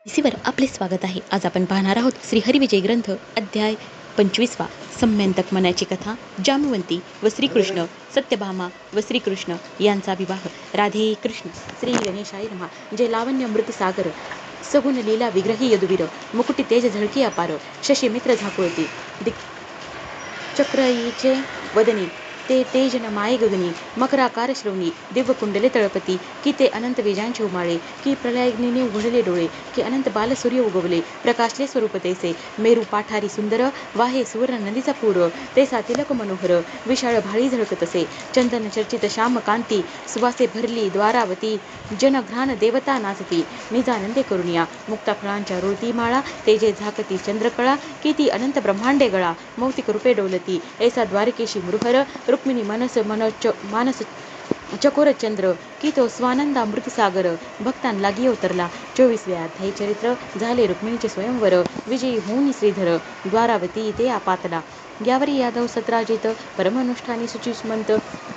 वर आपले स्वागत आहे. आज आपण पाहणार आहोत श्रीहरिविजय ग्रंथ अध्याय 25वा सम्यंतक मनाची कथा. जामवंती व श्रीकृष्ण, सत्यभामा व श्रीकृष्ण यांचा विवाह. राधे कृष्ण. श्री गणेशाय नमः. जय लावण्य मृत सागर, सगुण लीला विग्रही यदुवीर, मुकुटी तेज झळकी अपार, शशी मित्र झाकुळती, चक्रईचे वदनी, ते तेज न माये गगनी, मकराकार श्रवणी, दिव्य कुंडले तळपती, की ते अनंत वेजांचे उमाळे, की प्रलयाग्नीने उघडले डोळे, की अनंत बाल सूर्य उगवले, प्रकाशले स्वरूप तैसे, मेरू पाठारी सुंदर, वाहे सुवर्ण नदीचा पूर, तैसा तिलक मनोहर, विशाळ भाळी झळकत असे, चंदन चर्चित श्याम कांती, सुवासे भरली द्वारावती, जनघ्राण देवता नाचती, निजानंदे करुणिया, मुक्ता फळांच्या रुळती माळा, तेजे झाकती चंद्रकळा, की ती अनंत ब्रह्मांडे गळा, मौतिक रूपे डोलती, ऐसा द्वारकेशी मृहर, रुक्मिणी मानस चकोर चंद्र, की तो स्वानंदामृत सागर, भक्तां लागी उतरला. 24वे अध्याय. चरित्र. झाले रुक्मिणीचे स्वयंवर, विजयी होऊन श्रीधर, द्वारावती ते आपातला. यावरी यादव सत्राजित, परमनुष्ठानी सुचिस्मंत,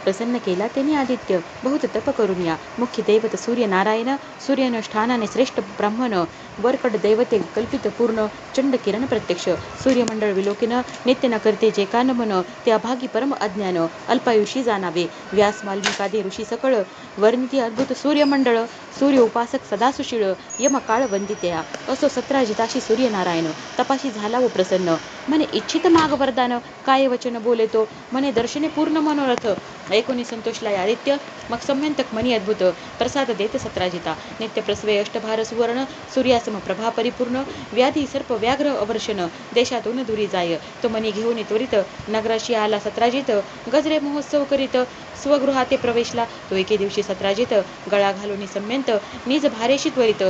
प्रसन्न केला त्यांनी आदित्य, बहुत तप करून या, मुख्य दैवत सूर्यनारायण, सूर्यानुष्ठानाने श्रेष्ठ ब्राह्मण, वरकड दैवते कल्पित पूर्ण, चंड किरण प्रत्यक्ष, सूर्यमंडळ विलोकिन, नित्य न करते जे कान मन, ते अभागी परम अज्ञान, अल्पायुषी जाणावे. व्यास वाल्मिकादी ऋषी सकळ, वर्णिती अद्भुत सूर्यमंडळ, सूर्य उपासक सदा सुशीळ, यम काळ वंदित्या, असो सत्राजिताशी सूर्यनारायण, तपाशी झाला व प्रसन्न, म्हणे इच्छित माग वरदान, काय वचन बोले तो, म्हणे दर्शने पूर्ण मनोरथ, ऐकोनी संतोषला आदित्य, मग सम्यंतक मनी अद्भुत, प्रसाद देत सत्राजिता, नित्य प्रसवे अष्टभार सुवर्ण, सूर्यासम प्रभा परिपूर्ण, व्याधी सर्प व्याघ्र अवर्षण, देशातून दुरी जाय, तो मनी घेऊन त्वरित, नगराशी आला सत्राजित, गजरे महोत्सव करीत, स्वगृहाते प्रवेशला, तो एके दिवशी सत्राजित, गळा घालून सम्यंत, निज भारेशी त्वरित,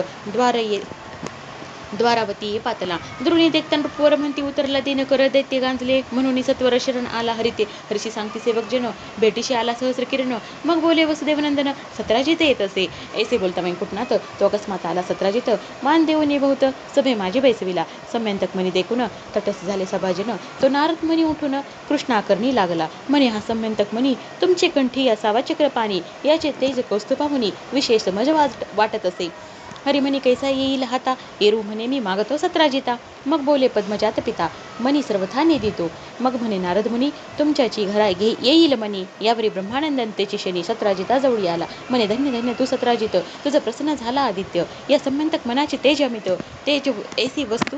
द्वारावती पातला, द्रोणी देखता वर म्हणती उतरला दिन कर दैत्य गांजले, म्हणून सत्वर शरण आला हरिते, हर्षी सांगती सेवक जन, भेटीशी आला सहस्र किरण, मग बोले वसुदेवनंदन, सत्राजित येत असे, ऐसे बोलता वैकुंठनाथ, तो अकस्मात आला सत्राजित, मान देऊन बहुत सभे माझी बैसविला, सम्यंतक मनी देखून, तटस्थ झाले सभाजन, तो नारद मनी उठून, कृष्णाकरणी लागला, म्हणे हा सम्यंतक मनी, तुमचे कंठी असावा चक्रपाणी, याचे तेज कौस्तुभामुनी, विशेष समज वाटत असे, हरिमनी कैसा येईल हाता, येरू म्हणे मी मागतो सत्राजिता, मग बोले पद्मजात पिता, मनी सर्वथा निदितो, मग म्हणे नारद मुनी, तुमच्याची घरा येईल मनी, यावरी ब्रह्मानंदतेची शनी सत्राजिता जवळी आला, म्हणे धन्य धन्य तू सत्राजित, तुझं प्रसन्न झाला आदित्य, या सम्यंतक मनाची तेज अमित, तेज ऐसी वस्तू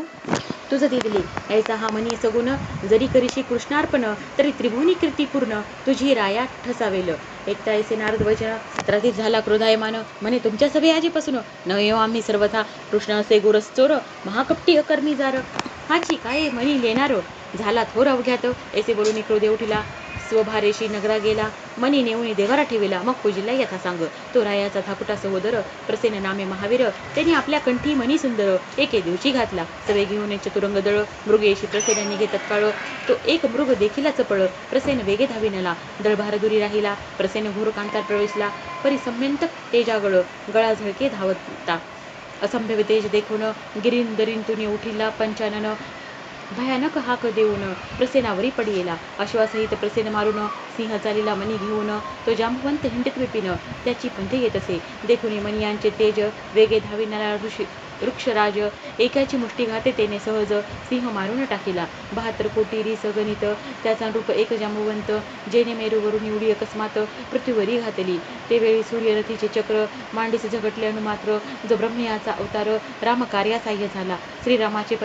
तुझ दिली, ऐसा हा मनी सगुण, जरी करीशी कृष्णार्पण, तरी त्रिभुवनी कीर्ती पूर्ण, तुझी राया ठसावेल. एकता ऐसे नारद वचन, सत्राजित झाला क्रोधायमान, म्हणे तुमच्या सभे आजीपासून न येऊ आम्ही सर्वथा, कृष्ण असे गोरस चोर, महाकपटी अकर्मी जार, हाची काय मनी लेणार, झाला थोर अवघ्यात, ऐसे बोलून क्रोधे उठिला, स्वभारेशी नगरा गेला, मनी नेऊन देवारा ठेविला, मग पूजिला यथा सांग, तो रायाचा धाकुटा सहोदर, प्रसेन नामे महावीर, त्यांनी आपल्या कंठी मनी सुंदर, एके दिवशी घातला, सवे घेऊन चतुरंग दळ, मृगेशी प्रसेन निघे तत्काळ, तो एक मृग देखीला चपळ, प्रसेन वेगे धाविनला, दळभार दुरी राहिला, प्रसेन घोर कांतार प्रवेशला, परी सम्यंतक तेजागळ, गळा झळके धावता, असंभव्य तेज देखून, गिरीन दरींतून उठिला पंचानन, भयानक हाक देऊन, प्रसेनावरी पडियेला, अश्वासहित प्रसेन मारून, सिंह चालिला मनी घेऊन, तो जांबवंत हिंडित विपिन, त्याची पंथे येत असे, देखुनी मनियांचे तेज, वेगे धाविणारा वृक्षराज, एकाची मुष्टी घाते तेने सहज, सिंह मारून टाकीला, 72 कोटी रीस गणित, त्याचा रूप एक जांबवंत, जेने मेरूवरून उडी अकस्मात, पृथ्वीवरी घातली, ते वेळी सूर्यरथीचे चक्र, मांडीस झगटले अनुमात्र, जो ब्रह्मयाचा अवतार, राम कार्यासाह्य झाला, श्रीरामाचे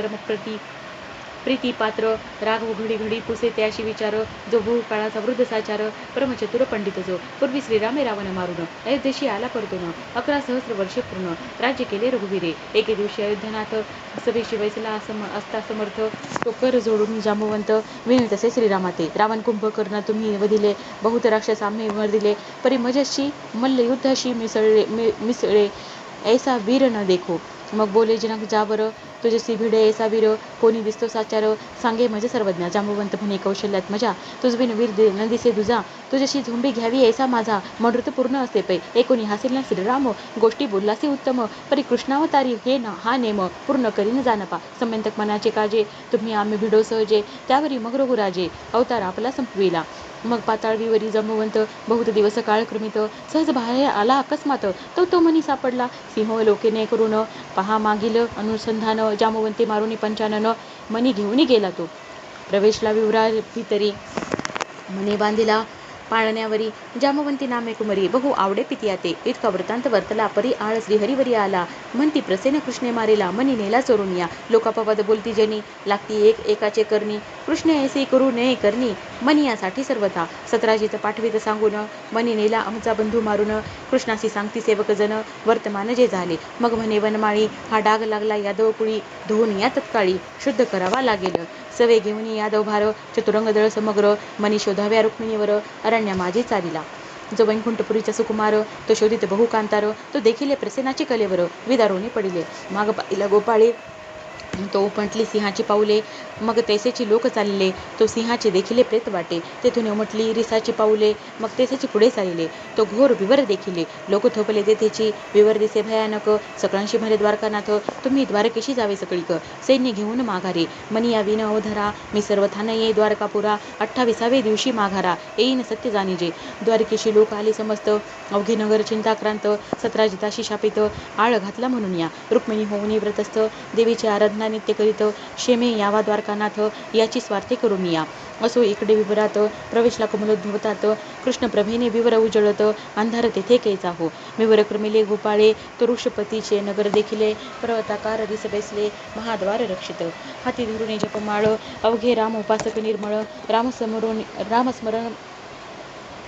प्रीतीपात्र, राघव घडी घडी पुसे त्याशी विचार, जो भूकाळाचा वृद्ध साचार, परमचतुर पंडित जो, पूर्वी श्रीरामे रावण मारून, अयोध्येशी आला परतून, 11 सहस्र वर्षे पूर्ण, राज्य केले रघुवीरे, एके दिवशी अयोध्यनाथ, सभेशी वैसला असता समर्थ, तो कर जोडून जांबवंत, विणे तसे श्रीरामाते, रावण कुंभकर्ण तुम्ही वधिले, बहुत राक्षस आम्ही मर्दिले, परी मजशी मल्लयुद्धाशी मिसळे, ऐसा वीर न देखो, मग बोले जनक जाबर, तुझसी भिडे ऐसा वीर कोणी दिसतो साचार सांगे मज सर्वज्ञ जांबुवंत म्हणे कौशल्यात मजा तुझबिन वीर न दिसे दुजा तुझशी झोंबी घ्यावी ऐसा माझा मनृत पूर्ण असे पै एकोणी हासिल ना श्रीराम गोष्टी बोललासी उत्तम परी कृष्णावतारी हे ना हा नेम पूर्ण करीन जानपा संबंधक मनाचे काजे तुम्ही आम्ही भिडो सहजे त्यावरी मग रघुराजे अवतार आपला संपविला मग पाताळवीवरी जांबुवंत बहुत दिवस काळ क्रमित सहज बाहेर आला अकस्मात तो मनी सापडला सिंह लोकेने करून पहा मागील अनुसंधान जांबुवंती मारुनी पंचानन मनी घेऊन गेला तो प्रवेशला विवरा भितरी मने बांधिला पाळण्यावरी जामवंती नामे कुमरी बहु आवडे पितियाते इतका वृत्तांत वर्तला परी आळ श्रीहरीवरी आला म्हणती प्रसेन कृष्णे मारेला मनी नेला चोरून या लोकापवाद बोलती जनी लागती एक एकाचे करणी कृष्ण ऐसे करू नये करणी मनी यासाठी सर्वथा सतराजीत पाठवित सांगून मनी नेला आमचा बंधू मारून कृष्णाशी सांगती सेवक जन वर्तमान जे झाले मग म्हणे वनमाळी हा डाग लागला यादव कुळी धुवून या तत्काळी शुद्ध करावा लागेल सवे घेऊन यादव भार चतुरंग दळ समग्र मनी शोधाव्या रुक्मिणीवर अरण्य माझी चालिला जो वैकुंठपुरीचा सुकुमार तो शोधित बहुकांतार तो देखील प्रसेनाची कलेवर विदारोनी पडिले माग पाहिला गोपाळे तो उपंटली सिंहाची पाऊले मग तेसेची लोक चालले तो सिंहाचे देखिले प्रेत वाटे तेथून उमटली रिसाची पाऊले मग तेसेची पुढे चालले तो घोर विवर देखिले लोक थोपले तेथेची विवर दिसे भयानक सकळांशी म्हणे द्वारकानाथ तुम्ही द्वारकेशी जावे सकळीक सैन्य घेऊन माघारे मनी या विन अवधरा मी सर्वथान ये द्वारकापुरा 28व्या दिवशी माघारा येईन सत्य जाणीजे द्वारकेशी लोक आले समस्त अवघे नगर चिंताक्रांत सतराजिताशी शापित आळ घातला म्हणून या रुक्मिणी होऊनी व्रतस्थ देवीची आराधना नित्य करीत शेमे यावा द्वारकानाथ याची स्वार्थी करून या असो इकडे विवरात प्रवेशला कमलोद्भवतात कृष्ण प्रभेने विवर उजळत अंधार तेथे कैचा हो विवर क्रमिले गोपाळे तो ऋषपतीचे नगर देखिले पर्वताकार दिस बैसले महाद्वार रक्षित हाती धरुणे जपमाळ अवघे राम उपासक निर्मळ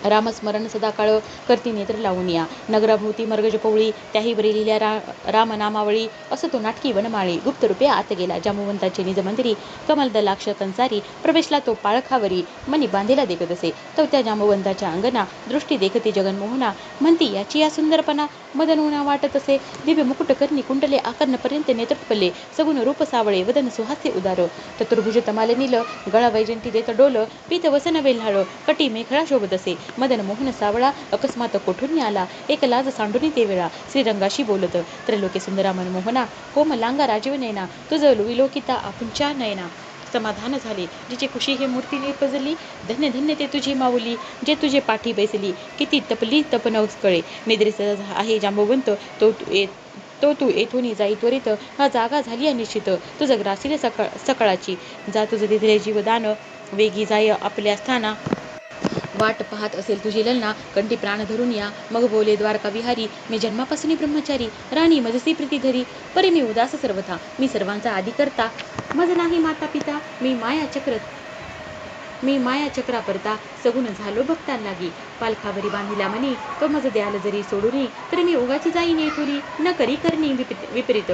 रामस्मरण सदाकाळ करती नेत्र लावून या नगराभोवती मर्गज पवळी त्याही बरी लिहिल्या रामनामावळी असं तो नाटकी वनमाळी गुप्त रूपे आत गेला जांबुवंताचे निज मंदिरी कमलदलाक्ष कंसारी प्रवेशला तो पाळखावरी मनी बांधेला देखत असे तो त्या जांबुवंताच्या अंगना दृष्टी देखती जगनमोहना म्हणती याची या सुंदरपणा मदन उन्हा वाटत असे दिव्य मुकुट करणी कुंडले आकर्णपर्यंत नेत्रपल्ले सगुण रूप सावळे वदन सुहास्य उदार चतुर्भुज तमाल नील गळा वैजंती देत डोल पीत वसन वेल्हाळ कटी मेखळा शोभत असे मदन मोहन सावळा अकस्मात कोठून आला एक लाज सांडूनी ते वेळा श्रीरंगाशी बोलत त्रैलोके सुंदरा मनमोहना कोमलांगा राजीव नयना तुझ विलोकिता आपुंच्या नयना समाधान झाले जिची खुशी हे मूर्ती निर्पजली धन्य धन्य ते तुझी माऊली जे तुझे पाठी बैसली किती तपली तपन कळे निद्रित आहे जांबुवंत तो तू येथून जाई त्वरित हा जागा झाली अनिश्चित तुझ ग्रासील सकाळची जा तुझ दिले जीवदान वेगी जाय आपल्या स्थाना वाट पाहत असेल तुझी ललना कंठी प्राण धरून या मग बोले द्वारका विहारी मी जन्मापासून ब्रह्मचारी राणी मजसी प्रीती धरी परी मी उदास सर्वथा मी सर्वांचा आदी करता मज नाही माता पिता मी माया चक्रा परता सगुण झालो भक्तांलागी पालखावरी बांधिला मनी तो मज द्याल जरी सोडूनी तर मी ओगाची जाई नेथुरी न करी करणी विपरीत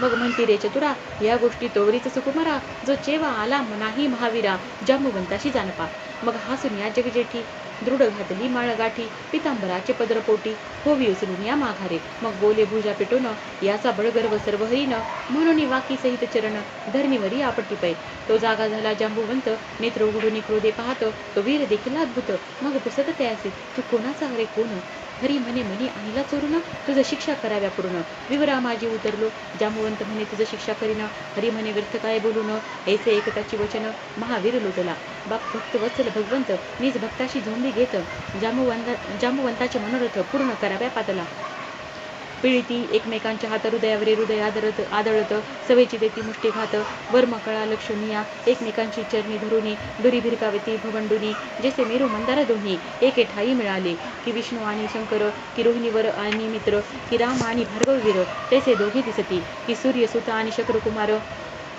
मग म्हणती रे चतुरा या गोष्टी तोवरीच सुकुमारा जो चेवा आला नाही महावीरा जांबुवंताशी जानपा मग हासून या जगजेठी दृढ घातली माळ गाठी पितांबराचे पदरपोटी होवी उचलून या माघारे मग बोले भुजा पेटून याचा बळगर्व सर्व हरीन म्हणून वाकी सहित चरण धरणीवरी आपटी पै तो जागा झाला जांबुवंत नेत्र उघडून क्रोधे पाहत तो वीर देखील अद्भुत मग पुसत त्याचे तू कोणाचा हरे कोण हरी म्हणे मनी आणला चोरून तुझं शिक्षा कराव्या पूर्ण विवरा माझी उतरलो जांबुवंत म्हणे तुझं शिक्षा करीन हरी म्हणे व्यर्थ काय बोलून ऐसे एकताची वचन महावीर लोटला बाप भक्त वत्सल भगवंत निज भक्ताशी झोंबी घेत जांबुवंताचे मनोरथ पूर्ण कराव्या पातला पिळीती एकमेकांच्या हात हृदयावरी हृदय आदळत सवेची देती मुष्टी घात वर्मकळा लक्षणीया एकमेकांची चरणी धरुनी दुरी भिरकावती भवंडुनी जसे मेरू मंदार दोन्ही एके ठाई मिळाले की विष्णू आणि शंकर की रोहिणीवर आणि मित्र की राम आणि भार्गववीर तैसे दोघे दिसती की सूर्यसुत आणि शक्रकुमार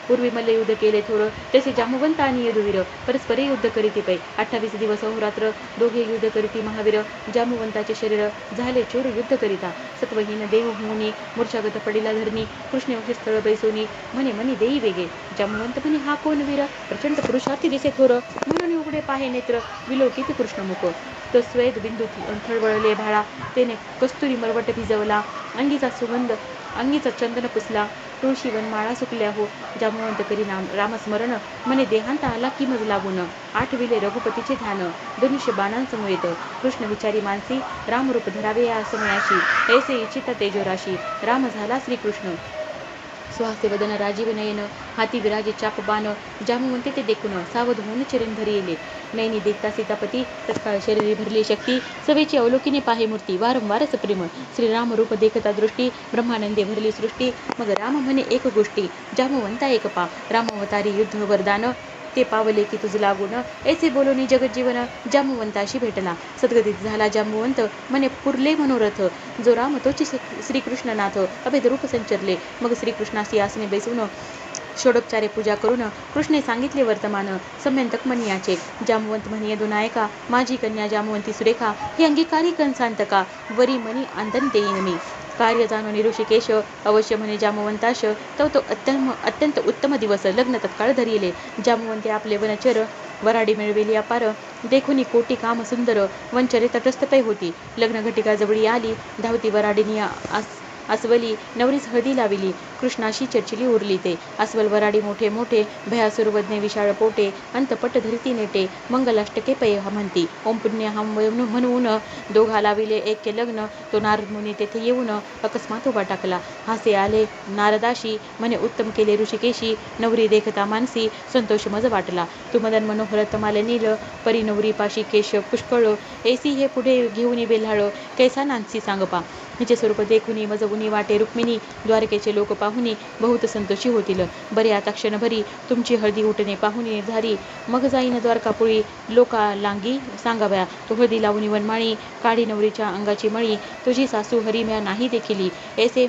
पूर्वी मल्ल युद्ध केले थोर तसे जांबुवंत आणि यदुवीर परस्परे युद्ध करीती पै 28 दिवस अहोरात्र दोघे युद्ध करीती महावीर जांबुवंताचे शरीर झाले चोर युद्ध करिता सत्वहीन देह होऊनी मूर्छागत पडिला धरणी कृष्ण स्थळ बैसोनी म्हणे मनी देई वेगे जांबुवंत म्हणे हा कोण वीर प्रचंड पुरुषार्थी दिसे थोर म्हणून उघडे पाहे नेत्र विलोकित कृष्णमुख तो स्वेद बिंदू थळवळले भाळा तेने कस्तुरी मरवट भिजवला अंगीचा चंदन पुसला तुळशी वनमाळा सुकल्या हो, जांबुवंत करी रामस्मरण, मने देहांत आला की मज लागून, आठविले रघुपतीचे ध्यान, धनुष्य बाणांसमवेत, कृष्ण विचारी मानसी, रामरूप धरावे या समयाशी, ऐसे इच्छिता तेजोराशी, राम झाला श्रीकृष्ण. सुहासे वदन राजीव नयन, हाती विराजे चाप बाण, जांबुवंते ते देखून, सावध होऊन चरण धरी येले, नैनी देखता सीतापती, तत्काळ शरीरी भरली शक्ती, सवेची अवलोकिनी पाहे मूर्ती, वारंवारच प्रेम, श्रीराम रूप देखता दृष्टी, ब्रह्मानंदे भरली सृष्टी, मग राम म्हणे एक गोष्टी, जांबुवंता एक पा, रामावतारी युद्ध वरदान, ते पावले की तुझ लागून, ऐसे बोलोनी जगज्जीवन, जांबुवंताशी भेटला, सद्गतीत झाला जांबुवंत, म्हणे पुरले मनोरथ, जो राम तोची श्रीकृष्णनाथ, अभेद रूप संचरले, मग श्रीकृष्णासी आसने बैसून, षोडोपचारे पूजा करून, कृष्णे सांगितले वर्तमान, सम्यंतक मनियाचे, जांबुवंत म्हणे यदुनायका, माझी कन्या जांबुवंती सुरेखा, ही अंगीकारी कंसांतका, वरी मनी आंदन देईन मी, कार्य जाणून ऋषिकेश, अवश्य म्हणे जांबुवंताश, तो अत्यंत उत्तम दिवस, लग्न तत्काळ धरिले, जांबुवंते आपले वनचर, वराडी मिळवेली अपार, देखुनी कोटी काम सुंदर, वनचरे तटस्थपै होती, लग्न घटिका जवळी आली, धावती वराडीनी अस्वली, नवरीच हळदी लाविली, कृष्णाशी चर्चिली उरली ते, अस्वल वराडी मोठे मोठे, भयासुर वदने विशाळ पोटे, अंतपट धरती नेटे, मंगलाष्टके पै म्हणती, ओम पुण्य हम म्हणून, दोघा लाविले एक लग्न, तो नारद मुनी तेथे येऊन, अकस्मात उभा टाकला, हासे आले नारदाशी, म्हणे उत्तम केले ऋषिकेशी, नवरी देखता मानसी, संतोष मज वाटला, तू मदन मनोहर तमाले नील, परी नवरी पाशी केश पुष्कळ, ऐसी हे पुढे घेऊन बेल्हाळ, कैसा नांदसी सांगपा, हिचे स्वरूप देखुनी मज उनी वाटे रुक्मिणी, द्वारकेचे लोक पाहुनी, बहुत संतोषी होतील, बरे आता क्षणभरी, तुमची हळदी उठणे पाहुनी झारी, मग जाईन द्वारकापुळी, लोका लांगी सांगाव्या, तो हळदी लावून वनमाळी, काढी नवरीच्या अंगाची मळी, तुझी सासू हरी म्या नाही देखिली, ऐसे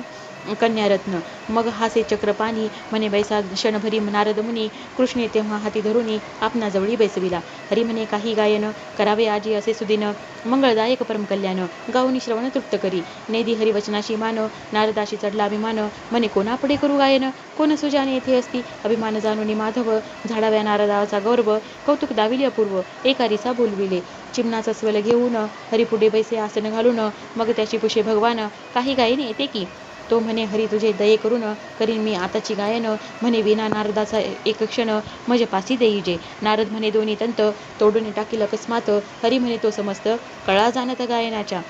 कन्यारत्न, मग हासे चक्रपाणी, म्हणे बैसा क्षणभरी नारद मुनी, कृष्णे तेव्हा हाती धरुनी, आपणा जवळी बैसविला, हरी म्हणे काही गायन, करावे आजी असे सुदिन, मंगळदायक परमकल्याण, गाऊनी श्रवण तृप्त करी, नेदी हरिवचनाशी मान, नारदाशी चढला अभिमान, म्हणे कोणापुढे करू गायन, कोण सुजाने येथे असती, अभिमान जाणूनी माधव, झाडाव्या नारदाचा गौरव, कौतुक दाविले अपूर्व, एका रिसा बोलविले, चिमणाचा स्वर घेऊन, हरिपुढे बैसे आसन घालून, मग त्याची पुषे भगवान, काही गायन येते की, तो म्हणे हरी तुझे दये करून, करीन मी आताची गायन, म्हणे विना नारदाचा एक क्षण, मज पासी देईजे, नारद म्हणे दोन्ही तंत, तोडून टाकील अकस्मात, हरी म्हणे तो समस्त, कळा जाणत गायनाच्या,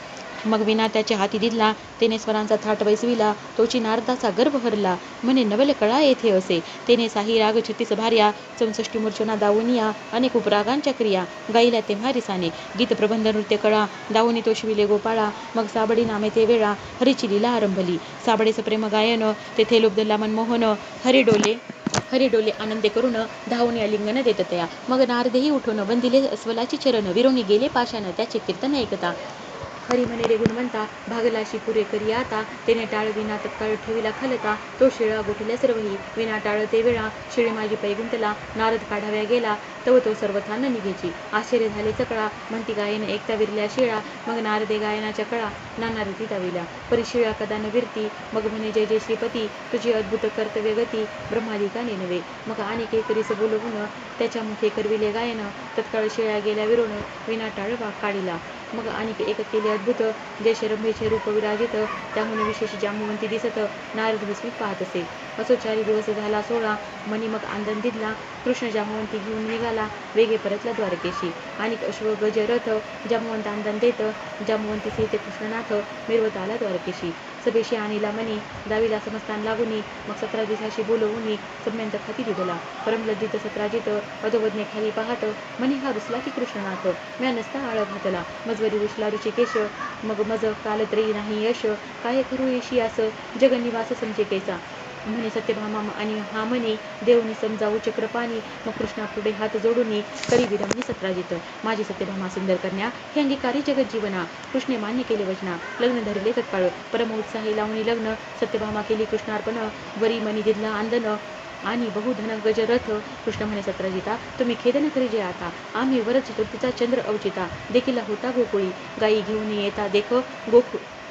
मग विना त्याच्या हाती दिला, तेने स्वरांचा थाट बैसविला, तोची नारदाचा गर्भ हरला, म्हणे नवल कळा येथे असे, तेने साही राग 36 भार्या, 64 मूर्छना दावुनिया, अनेक उपरागांच्या क्रिया, गाईल्या तेव्हा रिसाने, गीत प्रबंध नृत्य कळा, दावुनी तो शिविले गोपाळा, मग साबडी नामे ते वेळा, हरीची लीला आरंभली, साबडेच प्रेम गायन, तेथे लोभदला मनमोहन, हरी डोले आनंदे करून, धावून आलिंगन देत तया, मग नारदेही उठून, वंदिले अस्वलाची चरण, विरोणी गेले पाशान, त्याचे कीर्तन ऐकता, हरी म्हणे रे गुणवंता, भागलाशी पुरे करी आता, तेने टाळ विना तत्काळ ठेविला खालता, तो शिळा गोठल्या सर्वही, विना टाळ ते वेळा, शिळी माझी पै गुंतला, नारद काढाव्या गेला, तव तो सर्वथा न निघेची, आश्चर्य झाले सकळा, म्हणती गायन ऐकता विरल्या शिळा, मग नारदे गायनाच्या कळा, नाना रीती दाविल्या, परी शिळा कदा न विरती, मग म्हणे जय जय श्रीपती, तुझी अद्भुत कर्तव्य गती, ब्रह्मादिका नेनवे, मग आणि केकरीस बोलवून, त्याच्या मुखे करविले गायन, तत्काळ शिळ्या गेल्या विरोण, विना टाळ काढिला, मग आणि एक केले अद्भुत, जय शरंभेचे रूप विराजित, त्याहून विशेष जांबुवंती दिसत, नारद विस्मित पाहत असे, असो 4 दिवस झाला सोळा, मनी मग आंदन दिदला, कृष्ण जांबुवंती घेऊन निघाला, वेगे परतला द्वारकेशी, आणि अश्व गज रथ, जांबुवंत आंदन देत, जांबुवंती सहित कृष्णनाथ, मिरवत आला द्वारकेशी, सभेशी आणिला मनी, दावीला समस्तान लागुनी, मग 17 दिवसाशी बोलवूनी, सम्यंत खाती दिधला, परमलज्जित सत्राजित, अधोवदने खाली पाहत, मनी हा रुसला की कृष्णनाथ, म्या नसता आळ घातला, मजवरी रुसला ऋषिकेश, मग मज कालत्रयी नाही यश, काय करू येशी आस, जगनिवास समजे कैसा, म्हणे सत्यभामा आणि हा म्हणे, देवनी समजावू चक्रपाणी, मग कृष्णापुढे हात जोडूनी, करी विरमणी सत्राजित, माझी सत्यभामा सुंदर कन्या, हे अंगीकारी जगज्जीवना, कृष्णे मान्य केले वचना, लग्न धरले तत्काळ, परमोत्साही लावणी लग्न, सत्यभामा केली कृष्णार्पण, वरी मनी दिदला आंदन, आणि बहुधन गजरथ, कृष्ण म्हणे सत्राजिता, तुम्ही खेदन करीजे आता, आम्ही वर चतुर्थीचा चंद्र अवचिता, देखील होता गोकुळी, गायी घेऊन येता देख,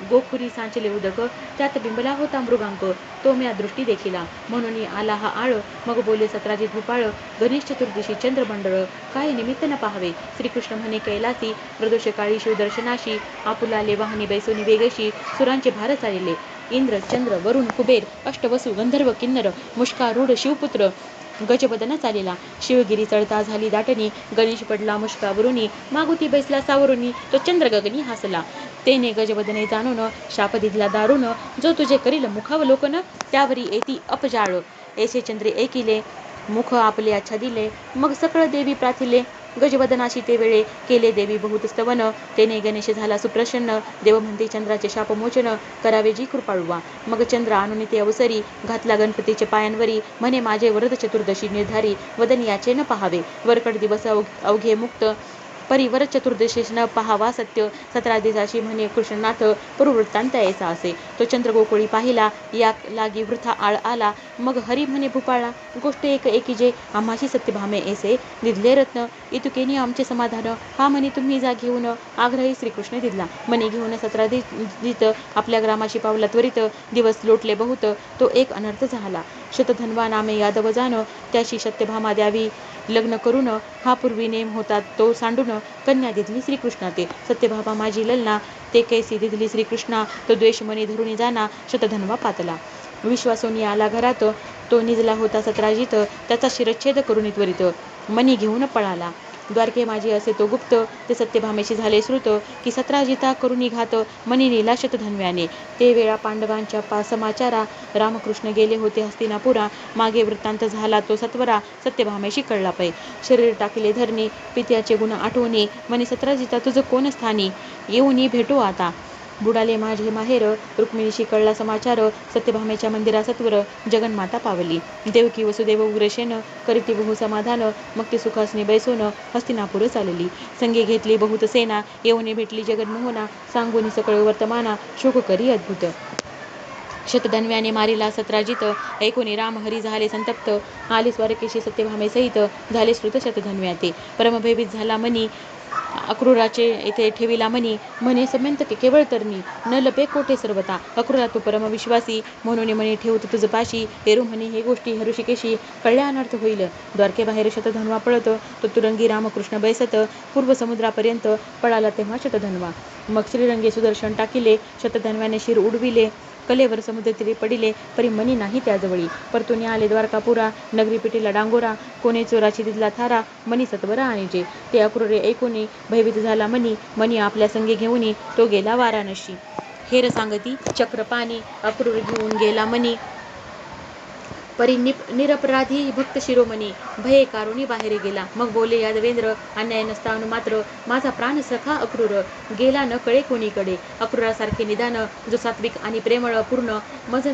गोखुरी सांचले उदक, त्यात बिंबला होता मृगांक, तो म्या दृष्टी देखिला, म्हणून आला हा आळ, मग बोले सत्राजित भूपाळ, गणेश चतुर्दशी चंद्रमंडळ, काय निमित्त न पाहावे, श्रीकृष्ण म्हणे कैलासी, प्रदोष काळी शिवदर्शनाशी, आपुलाले वाहनी बैसोनी वेगशी, सुरांचे भार चालिले, इंद्र, चंद्र, वरुण, कुबेर, अष्टवसु, गंधर्व, किन्नर, मुष्कारूढ, शिवपुत्र गजबदन चालेला. शिवगिरी चढता झाली दाटणी, गणेश पडला मुष्कावरुनी, मागुती बैसला सावरुनी, तो चंद्र गगनी हसला. तेने गजबदने जाणून शाप दिला दारुण, जो तुझे करील मुखावलोकन, त्यावरी येती अपजाळ. ऐसे चंद्रे ऐकिले, मुख आपले आच्छादिले, मग सकळ देवी प्राथिले. गजबदनाशी ते वेळे केले देवी बहुत स्तवन, तेने गणेश झाला सुप्रसन्न. देव म्हणते चंद्राचे शापमोचन, करावे जी कृपाळुवा. मग चंद्र आणून ते अवसरी, घातला गणपतीचे पायांवरी, म्हणे माझे वरद चतुर्दशी निर्धारी, वदन याचे न पहावे. वरकड दिवस अवघे मुक्त, परिवर चतुर्दशीस न पहावा सत्य. 17 दिवसाची म्हणे कृष्णनाथ, पुरुवृत्तांत ऐसा असे. तो चंद्र गोकुळी पाहिला, या लागी वृथा आळ आला. मग हरी म्हणे भूपाळा, गोष्ट एक एकी जे, आम्हाशी सत्यभामे ऐसे दिदले रत्न, इतुकेनी आमचे समाधान. हा म्हणे तुम्ही जा घेऊन, आग्रही श्रीकृष्ण दिदला. म्हणे घेऊन 17 दित, आपल्या ग्रामाशी पावला त्वरित. दिवस लोटले बहुत, तो एक अनर्थ झाला. शतधन्वा नामे यादव जान, त्याशी सत्यभामा द्यावी लग्न करून. हा पूर्वी नेम होता तो सांडून, कन्या दिदली श्रीकृष्णा ते. सत्यभामा माझी ललना, ते कैसी दिदली श्रीकृष्णा, तो द्वेष मनी धरुणी जाना, शतधन्वा पातला. विश्वासोनी आला घरात, तो निजला होता 17 जित, त्याचा शिरच्छेद करून त्वरित मनी घेऊन पळाला. द्वारके माझी असे तो गुप्त, ते सत्यभामेशी झाले श्रुत, की 17 जिता करुणी घात, मनी नेला शतधन्व्याने. ते वेळा पांडवांच्या समाचारा, रामकृष्ण गेले होते हस्तिनापुरा. मागे वृत्तांत झाला तो सत्वरा, सत्यभामेशी कळला पै. शरीर टाकिले धरणी, पित्याचे गुण आठवणी, म्हणे 17 जिता तुझं कोण स्थानी, येऊनी भेटो आता. बुडाले माझे माहेर, रुक्मिणीशी कळला समाचार, सत्यभामेच्या मंदिरा सत्वर, जगन्माता पावली. देवकी वसुदेव उग्रसेन, करीती बहु समाधान, मग ती सुखासनी बैसोन, हस्तिनापुर चालली. संगे घेतली बहुत सेना, येऊनी भेटली जगन्मोहना, सांगुनी सकळ वर्तमाना, शोक करी अद्भुत. शतधन्व्याने मारिला 17 जित, ऐकोनी राम हरी झाले संतप्त. आली स्वारकेशी सत्यभामे सहित, झाले श्रुत शतधन्व्या ते. परमभयभीत झाला मनी, अक्रूराचे येथे ठेविला मनी, म्हणे समंतके केवळ तरणी, न लपे कोठे सर्वता. अक्रूरा तू परमविश्वासी, म्हणून मनी ठेवत तुझ पाशी. पेरू म्हणे हे गोष्टी हृषिकेशी, कळल्या अनर्थ होईल. द्वारकेबाहेर शतधन्वा पळत, तो तुरंगी रामकृष्ण बैसत. पूर्व समुद्रापर्यंत पळाला तेव्हा शतधन्वा. मग श्रीरंगे सुदर्शन टाकिले, शतधन्व्याने शिर उडविले. कलेवर समुद्रतीरी पडिले, परी मनी नाही त्याजवळी. परतून आले द्वारकापुरा, नगरी पिटीला डांगोरा, कोणे चोराची दिदला थारा, मनी सत्वरा आणिजे. ते अक्रूरे ऐकोनी भयभीत झाला मनी, मनी आपल्या संगे घेऊनी तो गेला वाराणसी. हेर सांगती चक्रपाणी, अक्रूर घेऊन गेला मनी, परी निरपराधी भक्त शिरोमणी. भये कारुणी बाहेर गेला, मग बोले यादवेंद्र, अन्याय नसतानु मात्र माझा प्राण सखा अक्रूर, गेला न कळे कोणीकडे. अक्रूरासारखे निदान, जो सात्विक आणि प्रेमळ पूर्ण, मज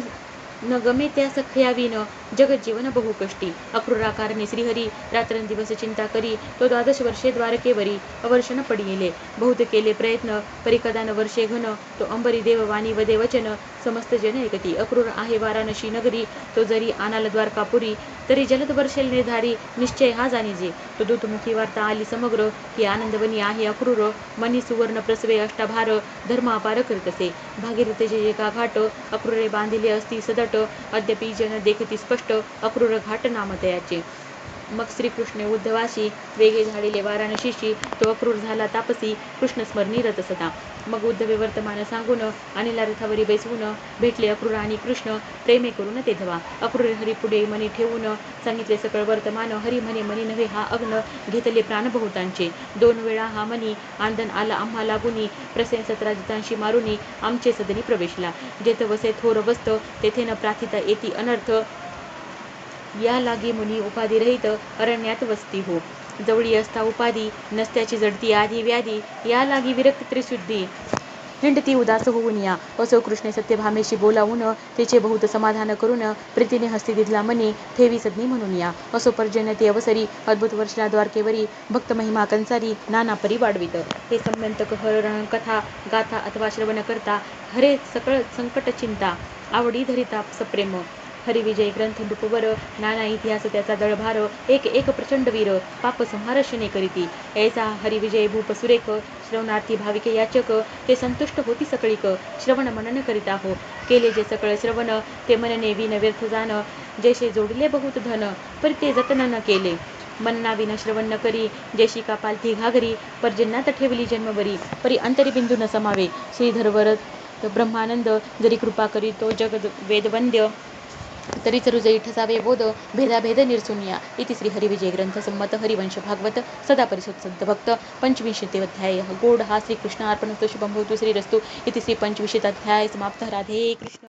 न गमे त्या सख्यावीन, जगज्जीवन बहु कष्टी. अक्रूराकारणे श्रीहरी, रात्रंदिवस चिंता करी, तो 12 वर्षे द्वारकेवरी, अवर्षण पडिले. बहुत केले प्रयत्न, परी कदा न वर्षे घन, तो अंबरी देव वाणी वदे वचन, समस्त जन ऐकती. अक्रूर आहे वाराणसी नगरी, तो जरी आनाल द्वारकापुरी, तरी जलद वर्षेल निर्धारी, निश्चय हा जाणीजे. तो दूतमुखी वार्ता आली समग्र, की आनंदवनी आहे अक्रूर, मनी सुवर्ण प्रसवे अष्टाभार, धर्म अपार करीतसे. भागीरथीचे जे का घाट, अक्रूरे बांधिले असती सदट, अद्यापि जन देखती स्पष्ट, अक्रूर घाट नाम तयाचे. मग श्रीकृष्ण उद्धवाशी, वेगे झाडिले वाराणसीशी, तो अक्रूर झाला तापसी, कृष्ण स्मरणी रत सदा. मग उद्धवे वर्तमान सांगून, आणिला रथावरी बैसवून, भेटले अक्रूर आणि कृष्ण, प्रेमे करून तेधवा. अक्रूर हरी पुढे मनी ठेवून, सांगितले सकळ वर्तमान, हरी म्हणे मनी नव्हे हा अग्न, घेतले प्राण बहुतांचे. 2 वेळा हा मनी, आंदन आला आम्हा लागुनी, प्रसेन 17 जितांशी मारुनी, आमचे सदनी प्रवेशला. जेथ वसे थोर वस्त, तेथे न प्राथिता येती अनर्थ, या लागी मुनी उपाधी रहित, अरण्यात वसती हो. जवळी असता उपाधी, नसत्याची जडती आधी व्याधी, या लागी विरक्त त्रिशुद्धी, हिंडती उदास होऊन या. असो कृष्णे सत्यभामेशी बोलावून, तिचे बहुत समाधान करून, प्रीतीने हस्ती दिदला मनी, ठेवी सदनी म्हणून या. असो पर्जन्यती अवसरी, अद्भुत वर्षला द्वारकेवरी, भक्त महिमा कंसारी, नाना परी वाढवित. हे संबंधक हरण कथा गाथा अथवा श्रवण करता, हरे सकळ संकट चिंता, आवडी धरिता सप्रेम. हरिविजय ग्रंथ नृपवर, नाना इतिहास त्याचा दळभार, एक एक प्रचंड वीर, पाप संहार शने करीती. ऐसा हरिविजय भूप सुरेख, श्रवणार्थी भाविके याचक, ते संतुष्ट होती सकळीक, श्रवण मनन करिता हो. केले जे सकळ श्रवण, ते मनने विन व्यर्थ जाण, जैसे जोडले बहुत धन, परी ते जतन न केले. मनना विन श्रवण न करी, जैशी का पालथी घागरी, पर्जन्यात ठेवली जन्मभरी, परी अंतरी बिंदू न समावे. श्रीधर ब्रह्मानंद जरी कृपा करीतो जगद वेदवंद्य तरीच हृदयी ठसावे बोध भेदाभेद निर्सुनिया. इति श्री हरिविजय ग्रंथ संमत हरिवंश भागवत सदा परिसुत संत भक्त 25वा अध्याय. गोड हा श्रीकृष्ण अर्पणस्तु शुभम भवतु श्रीरस्तु. इति श्री 25वा अध्याय समाप्त. राधे कृष्ण.